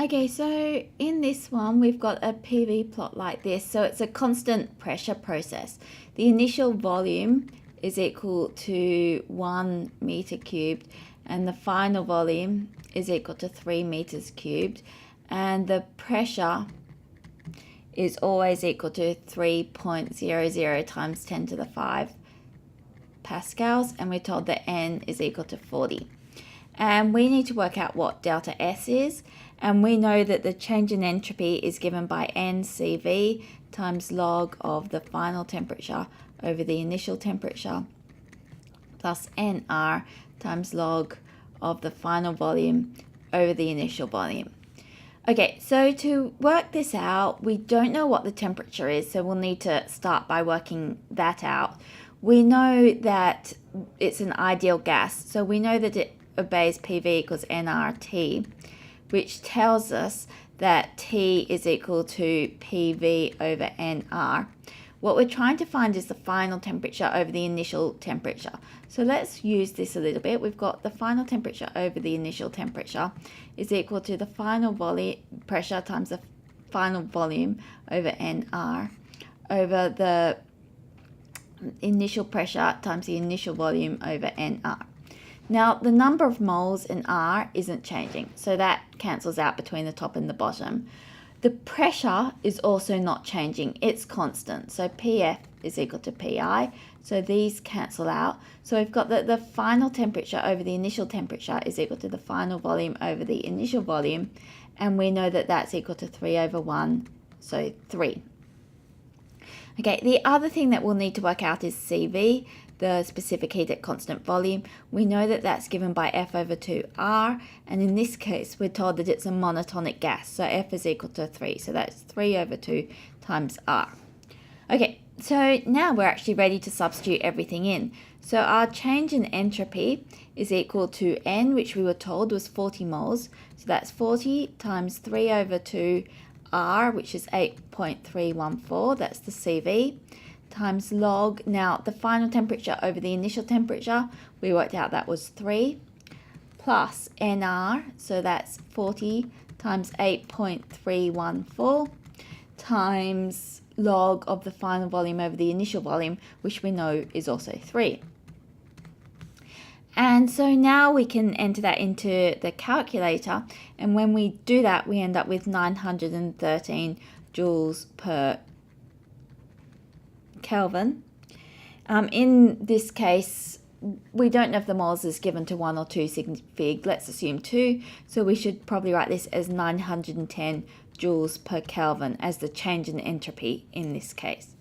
Okay, so in this one, we've got a PV plot like this. So it's a constant pressure process. The initial volume is equal to 1 meter cubed, and the final volume is equal to 3 meters cubed. And the pressure is always equal to 3.00 times 10 to the 5 pascals, and we're told that N is equal to 40. And we need to work out what delta S is, and we know that the change in entropy is given by NCV times log of the final temperature over the initial temperature plus NR times log of the final volume over the initial volume. Okay, so to work this out, we don't know what the temperature is, so we'll need to start by working that out. We know that it's an ideal gas, so we know that it obeys PV equals nRT, which tells us that T is equal to PV over nR. What we're trying to find is the final temperature over the initial temperature. So let's use this a little bit. We've got the final temperature over the initial temperature is equal to the final volume pressure times the final volume over nR over the initial pressure times the initial volume over nR. Now, the number of moles in R isn't changing, so that cancels out between the top and the bottom. The pressure is also not changing, it's constant. So PF is equal to PI, so these cancel out. So we've got that the final temperature over the initial temperature is equal to the final volume over the initial volume, and we know that that's equal to 3 over 1, so 3. Okay, the other thing that we'll need to work out is CV, the specific heat at constant volume. We know that that's given by F over 2R, and in this case we're told that it's a monotonic gas, so F is equal to 3, so that's 3 over 2 times R. Okay, so now we're actually ready to substitute everything in. So our change in entropy is equal to N, which we were told was 40 moles, so that's 40 times 3 over 2 R, which is 8.314, that's the CV, times log, now the final temperature over the initial temperature, we worked out that was 3, plus NR, so that's 40 times 8.314, times log of the final volume over the initial volume, which we know is also 3. And so now we can enter that into the calculator, and when we do that, we end up with 913 joules per Kelvin. In this case, we don't know if the moles is given to 1 or 2 sig fig. Let's assume 2. So we should probably write this as 910 joules per Kelvin as the change in entropy in this case.